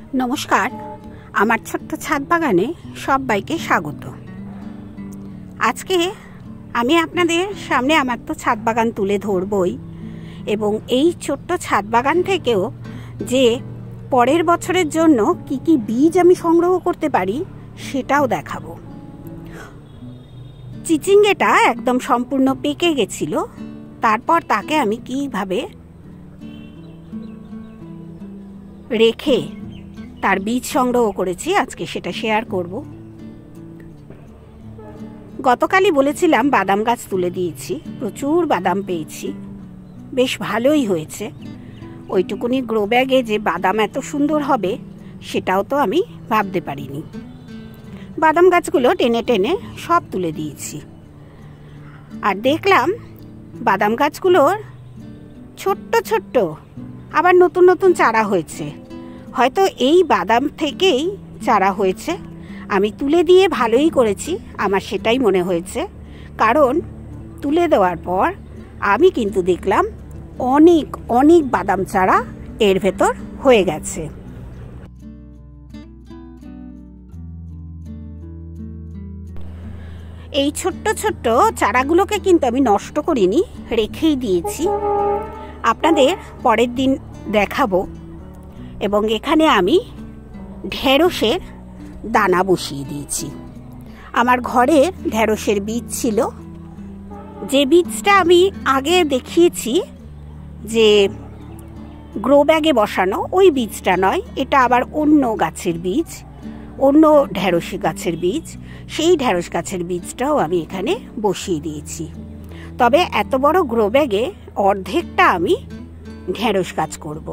नमस्कार, आमार छोट्ट छाद बागाने सबाइके स्वागत। आज के आमी आपनादेर सामने आमार तो छाद बागान तुले धरबई एबं एई छोट्ट छाद बागान थेकेओ जे परेर बछरेर जोन्नो की की बीज आमी संग्रह करते पारी सेटाओ देखाबो। चिचिंगेटा एकदम सम्पूर्ण पेके गेछिलो, तारपर ताके आमी किभाबे रेखे तार बीज संग्रह करेছি আজকে সেটা শেয়ার করব। গতকালই বলেছিলাম বাদাম গাছ তুলে দিয়েছি, প্রচুর বাদাম পেয়েছি, বেশ ভালোই হয়েছে। ওইটুকুনি গ্রো ব্যাগে যে বাদাম এত সুন্দর হবে সেটাও তো আমি ভাবতে পারিনি। বাদাম গাছগুলো টেনে টেনে সব তুলে দিয়েছি। আর দেখলাম বাদাম গাছগুলোর ছোট্ট ছোট্ট আবার নতুন নতুন চারা হয়েছে। হয়তো এই বাদাম থেকেই চারা হয়েছে। আমি তুলে দিয়ে ভালোই করেছি, আমার সেটাই মনে হয়েছে। কারণ তুলে দেওয়ার পর আমি কিন্তু দেখলাম অনেক অনেক বাদাম চারা এর ভেতর হয়ে গেছে। এই ছোট্ট ছোট্ট চারাগুলোকে কিন্তু আমি নষ্ট করিনি, রেখেই দিয়েছি। আপনাদের পরের দিন দেখাবো। এবং এখানে আমি ঢেঁড়সের দানা বসিয়ে দিয়েছি। আমার ঘরে ঢেঁড়সের বীজ ছিল, যে বীজটা আমি আগে দেখিয়েছি যে গ্রো ব্যাগে বসানো, ওই বীজটা নয়, এটা আবার অন্য গাছের বীজ, অন্য ঢেঁড়স গাছের বীজ। সেই ঢেঁড়স গাছের বীজটাও আমি এখানে বসিয়ে দিয়েছি। তবে এত বড় গ্রো ব্যাগে অর্ধেকটা আমি ঢেঁড়স গাছ করব।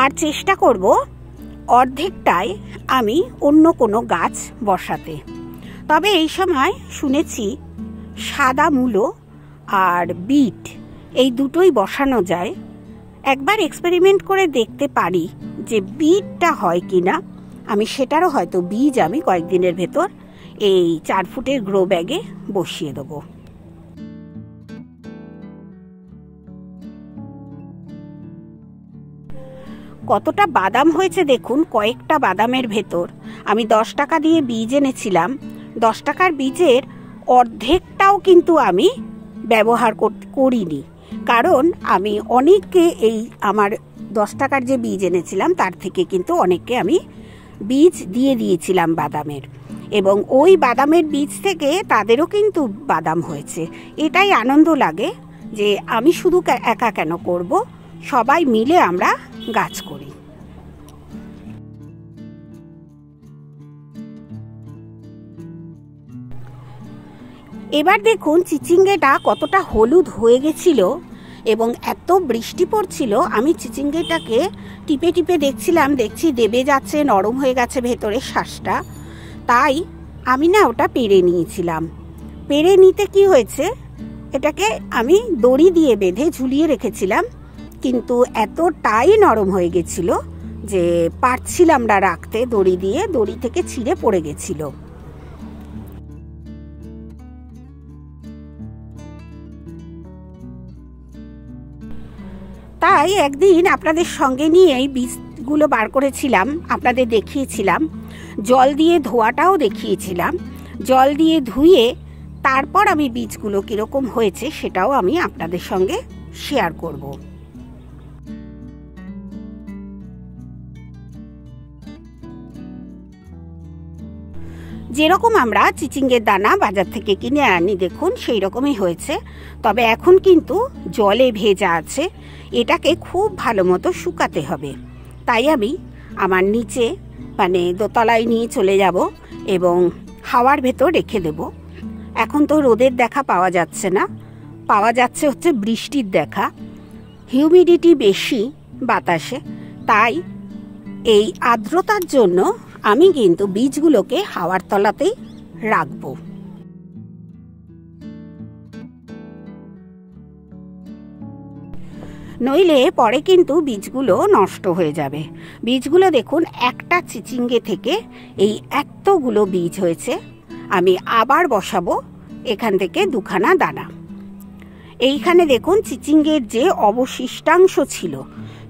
আর চেষ্টা করব অর্ধেকটাই আমি অন্য কোনো গাছ বসাতে। তবে এই সময় শুনেছি সাদা মূলো আর বিট এই দুটোই বসানো যায়। একবার এক্সপেরিমেন্ট করে দেখতে পারি যে বিটটা হয় কিনা। আমি সেটারও হয়তো বীজ আমি কয়েকদিনের ভেতর এই 4 ফুটের গ্রো ব্যাগে বসিয়ে দেবো। কতটা বাদাম হয়েছে দেখুন। কয়েকটা বাদামের ভেতর আমি 10 টাকা দিয়ে বীজ এনেছিলাম। 10 টাকার বীজের অর্ধেকটাও কিন্তু আমি ব্যবহার করিনি। কারণ আমি অনেককে এই আমার 10 টাকার যে বীজ এনেছিলাম তার থেকে কিন্তু অনেককে আমি বীজ দিয়ে দিয়েছিলাম বাদামের। এবং ওই বাদামের বীজ থেকে তাদেরও কিন্তু বাদাম হয়েছে। এটাই আনন্দ লাগে যে আমি শুধু একা কেন করব, সবাই মিলে আমরা গাছ করি। এবার দেখুন চিচিঙ্গেটা কতটা হলুদ হয়ে গেছিল এবং এত বৃষ্টি পড়ছিল। আমি চিচিঙ্গেটাকে টিপে টিপে দেখছিলাম, দেখছি দেবে যাচ্ছে, নরম হয়ে গেছে ভেতরের শ্বাসটা। তাই আমি না ওটা পেরে নিয়েছিলাম। পেরে নিতে কি হয়েছে, এটাকে আমি দড়ি দিয়ে বেঁধে ঝুলিয়ে রেখেছিলাম, কিন্তু এতটাই নরম হয়ে গেছিল যে পারছিলাম না রাখতে। দড়ি দিয়ে দড়ি থেকে ছিঁড়ে পড়ে গেছিল। তাই একদিন আপনাদের সঙ্গে নিয়ে এই বীজগুলো বার করেছিলাম, আপনাদের দেখিয়েছিলাম, জল দিয়ে ধোয়াটাও দেখিয়েছিলাম। জল দিয়ে ধুয়ে তারপর আমি বীজগুলো কীরকম হয়েছে সেটাও আমি আপনাদের সঙ্গে শেয়ার করব। যেরকম আমরা চিচিঙ্গের দানা বাজার থেকে কিনে আনি দেখুন সেই রকমই হয়েছে। তবে এখন কিন্তু জলে ভেজা আছে, এটাকে খুব ভালো মতো শুকাতে হবে। তাই আমি আমার নিচে মানে দোতলায় নিয়ে চলে যাব এবং হাওয়ার ভেতর রেখে দেব। এখন তো রোদের দেখা পাওয়া যাচ্ছে না, পাওয়া যাচ্ছে হচ্ছে বৃষ্টির দেখা। হিউমিডিটি বেশি বাতাসে, তাই এই আর্দ্রতার জন্য আমি কিন্তু বীজগুলোকে হাওয়ার তলাতেই রাখবো। নইলে পরে কিন্তু বীজগুলো নষ্ট হয়ে যাবে। বীজগুলো দেখুন, একটা চিচিঙ্গে থেকে এই এতগুলো বীজ হয়েছে। আমি আবার বসাবো এখান থেকে 2খানা দানা। এইখানে দেখুন চিচিঙ্গের যে অবশিষ্টাংশ ছিল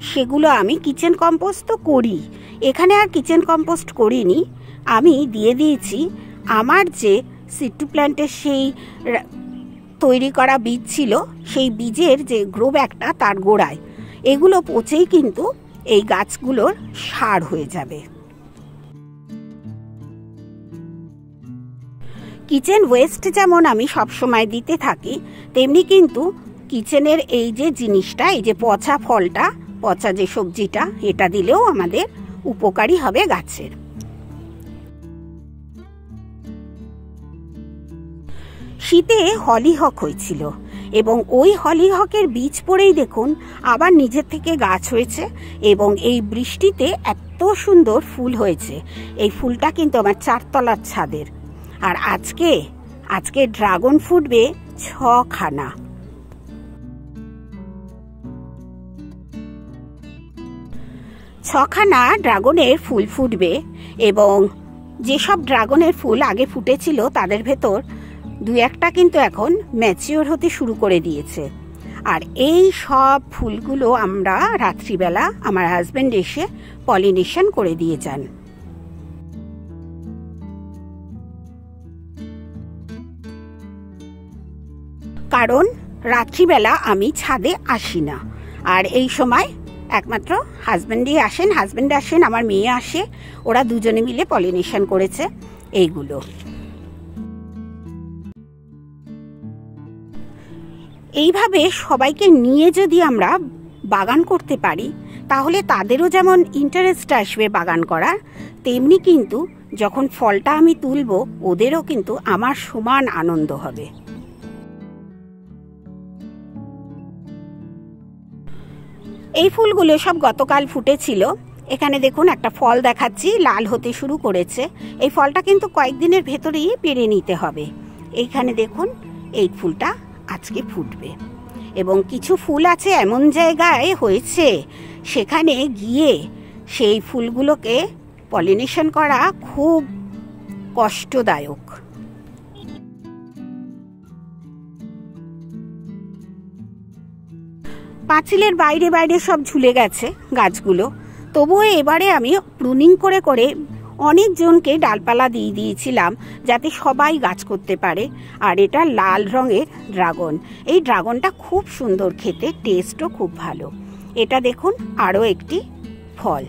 সেগুলো আমি কিচেন কম্পোস্ট তো করি, এখানে আর কিচেন কম্পোস্ট করিনি, আমি দিয়ে দিয়েছি আমার যে সিড টু প্ল্যান্টের সেই তৈরি করা বীজ ছিল সেই বীজের যে গ্রো ব্যাগটা তার গোড়ায়। এগুলো পচেই কিন্তু এই গাছগুলোর সার হয়ে যাবে। কিচেন ওয়েস্ট যেমন আমি সবসময় দিতে থাকি, তেমনি কিন্তু কিচেনের এই যে জিনিসটা, এই যে পচা ফলটা, পচা যে সবজিটা, এটা দিলেও আমাদের উপকারী হবে গাছের। শীতে হলিহক হয়েছিল এবং ওই হলিহকের বীজ পড়েই দেখুন আবার নিজের থেকে গাছ হয়েছে এবং এই বৃষ্টিতে এত সুন্দর ফুল হয়েছে। এই ফুলটা কিন্তু আমার 4 তলার ছাদের। আর আজকে ড্রাগন ফুটবে 6 খানা। ছখানা ড্রাগনের ফুল ফুটবে এবং যেসব ড্রাগনের ফুল আগে ফুটেছিল তাদের ভেতর 2-1টা কিন্তু এখন ম্যাচিওর হতে শুরু করে দিয়েছে। আর এই সব ফুলগুলো আমরা রাত্রিবেলা আমার হাজবেন্ড এসে পলিনেশন করে দিয়ে যান। কারণ রাত্রিবেলা আমি ছাদে আসি না, আর এই সময় একমাত্র হাজবেন্ড আসেন, আমার মেয়ে আসে, ওরা দুজনে মিলে পলিনেশন করেছে এইগুলো। এইভাবে সবাইকে নিয়ে যদি আমরা বাগান করতে পারি তাহলে তাদেরও যেমন ইন্টারেস্ট আসবে বাগান করার, তেমনি কিন্তু যখন ফলটা আমি তুলব ওদেরও কিন্তু আমার সমান আনন্দ হবে। এই ফুলগুলো সব গতকাল ফুটেছিল। এখানে দেখুন একটা ফল দেখাচ্ছি, লাল হতে শুরু করেছে। এই ফলটা কিন্তু কয়েকদিনের ভেতরেই পেরে নিতে হবে। এইখানে দেখুন এই ফুলটা আজকে ফুটবে এবং কিছু ফুল আছে এমন জায়গায় হয়েছে সেখানে গিয়ে সেই ফুলগুলোকে পলিনেশন করা খুব কষ্টদায়ক। পাঁচিলের বাইরে বাইরে সব ঝুলে গেছে গাছগুলো, তবুও এবারে আমি প্রুনিং করে করে অনেকজনকে ডালপালা দিয়ে দিয়েছিলাম যাতে সবাই গাছ করতে পারে। আর এটা লাল রঙের ড্রাগন, এই ড্রাগনটা খুব সুন্দর খেতে, টেস্টও খুব ভালো। এটা দেখুন আরও একটি ফল,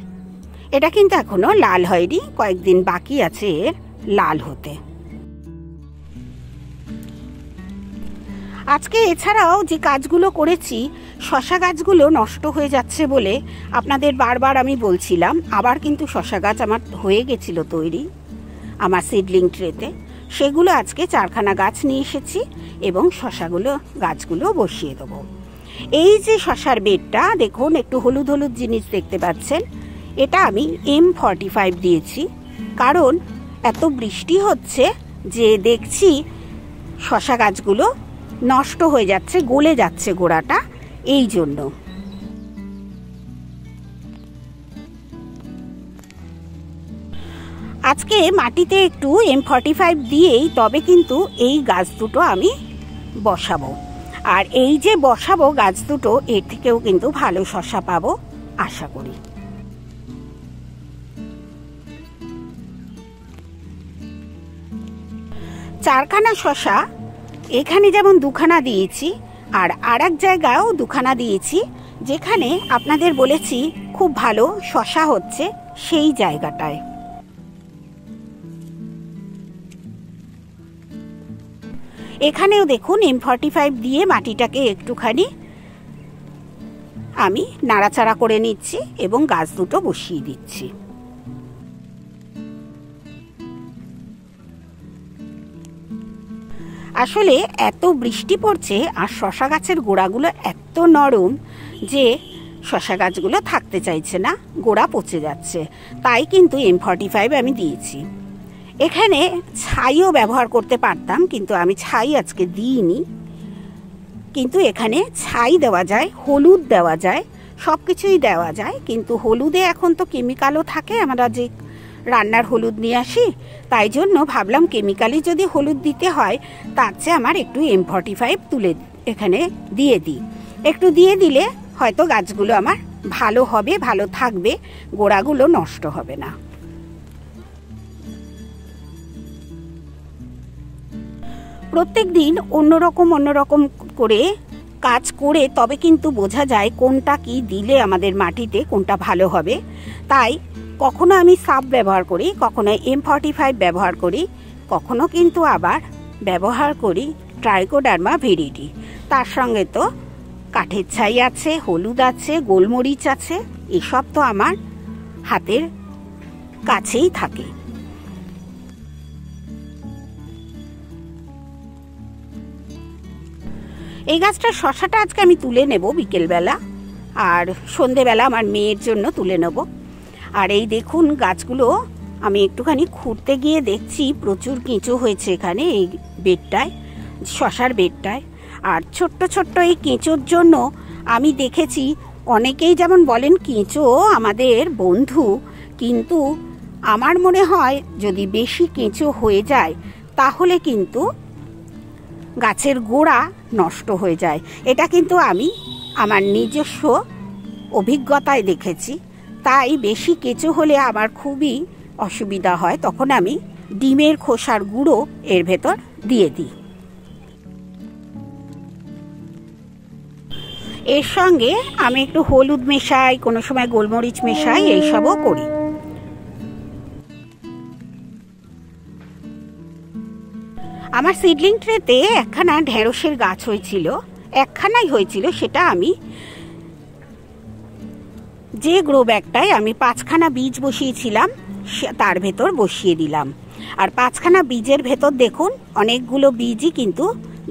এটা কিন্তু এখনো লাল হয়নি, কয়েকদিন বাকি আছে এর লাল হতে। আজকে এছাড়াও যে কাজগুলো করেছি, শশা গাছগুলো নষ্ট হয়ে যাচ্ছে বলে আপনাদের বারবার আমি বলছিলাম, আবার কিন্তু শশা গাছ আমার হয়ে গেছিল তৈরি আমার সিডলিং ট্রেতে, সেগুলো আজকে 4খানা গাছ নিয়ে এসেছি এবং গাছগুলো বসিয়ে দেবো। এই যে শশার বেডটা দেখুন, একটু হলুদ হলুদ জিনিস দেখতে পাচ্ছেন, এটা আমি M45 দিয়েছি, কারণ এত বৃষ্টি হচ্ছে যে দেখছি শশা গাছগুলো নষ্ট হয়ে যাচ্ছে, গলে যাচ্ছে গোড়াটা, এই জন্য। আজকে মাটিতে একটু M45 দিয়েই তবে কিন্তু এই গাছ দুটো আমি বসাবো। আর এই যে বসাবো গাছ দুটো, এর থেকেও কিন্তু ভালো শশা পাবো আশা করি। চারখানা শশা এখানে যেমন 2খানা দিয়েছি, আর এক জায়গায়ও 2খানা দিয়েছি, যেখানে আপনাদের বলেছি খুব ভালো শশা হচ্ছে সেই জায়গাটায়। এখানেও দেখুন M45 দিয়ে মাটিটাকে একটুখানি আমি নাড়াচাড়া করে নিচ্ছি এবং গাছ দুটো বসিয়ে দিচ্ছি। আসলে এত বৃষ্টি পড়ছে আর শশা গাছের গোড়াগুলো এত নরম যে শশা গাছগুলো থাকতে চাইছে না, গোড়া পচে যাচ্ছে, তাই কিন্তু M45 আমি দিয়েছি। এখানে ছাইও ব্যবহার করতে পারতাম, কিন্তু আমি ছাই আজকে দিইনি। কিন্তু এখানে ছাই দেওয়া যায়, হলুদ দেওয়া যায়, সব কিছুই দেওয়া যায়, কিন্তু হলুদে এখন তো কেমিক্যালও থাকে, আমরা যে রান্নার হলুদ নিয়ে আসি, তাই জন্য ভাবলাম কেমিক্যালি যদি হলুদ দিতে হয় তার চেয়ে আমার একটু M45 এখানে দিয়ে দিই। একটু দিয়ে দিলে হয়তো গাছগুলো আমার ভালো হবে, ভালো থাকবে, গোড়াগুলো নষ্ট হবে না। প্রত্যেক দিন অন্যরকম করে কাজ করে তবে কিন্তু বোঝা যায় কোনটা কি দিলে আমাদের মাটিতে কোনটা ভালো হবে। তাই কখনো আমি সাব ব্যবহার করি, কখনো M45 ব্যবহার করি, কখনো কিন্তু আবার ব্যবহার করি ট্রাইকোডার্মা ভিরিডি। তার সঙ্গে তো কাঠের ছাই আছে, হলুদ আছে, গোলমরিচ আছে, এসব তো আমার হাতের কাছেই থাকে। এই গাছটার শশাটা আজকে আমি তুলে নেব বিকেলবেলা, আর সন্ধেবেলা আমার মেয়ের জন্য তুলে নেব। আর এই দেখুন গাছগুলো আমি একটুখানি খুঁড়তে গিয়ে দেখছি প্রচুর কেঁচো হয়েছে এখানে, এই বেডটায়, শশার বেডটায়। আর ছোট্ট ছোট্ট এই কেঁচোর জন্য আমি দেখেছি অনেকেই যেমন বলেন কেঁচো আমাদের বন্ধু, কিন্তু আমার মনে হয় যদি বেশি কেঁচো হয়ে যায় তাহলে কিন্তু গাছের গোড়া নষ্ট হয়ে যায়। এটা কিন্তু আমি আমার নিজস্ব অভিজ্ঞতায় দেখেছি। তাই বেশি কেঁচো হলে আমার খুবই অসুবিধা হয়, তখন আমি ডিমের খোসার গুঁড়ো এর ভেতর দিয়ে দিই। এর সঙ্গে আমি একটু হলুদ মেশাই, কোনো সময় গোলমরিচ মেশাই, এইসবও করি। আমার সিডলিং ট্রেতে একখানা ঢেঁড়সের গাছ হয়েছিল, একখানাই হয়েছিল, সেটা আমি যে গ্রো ব্যাগটায় আমি 5খানা বীজ বসিয়েছিলাম তার ভেতর বসিয়ে দিলাম। আর 5খানা বীজের ভেতর দেখুন অনেকগুলো বীজই কিন্তু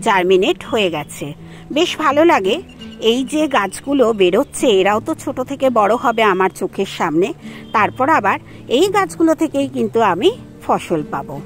জার্মিনেট হয়ে গেছে। বেশ ভালো লাগে এই যে গাছগুলো বেরোচ্ছে, এরাও তো ছোট থেকে বড় হবে আমার চোখের সামনে, তারপর আবার এই গাছগুলো থেকেই কিন্তু আমি ফসল পাবো।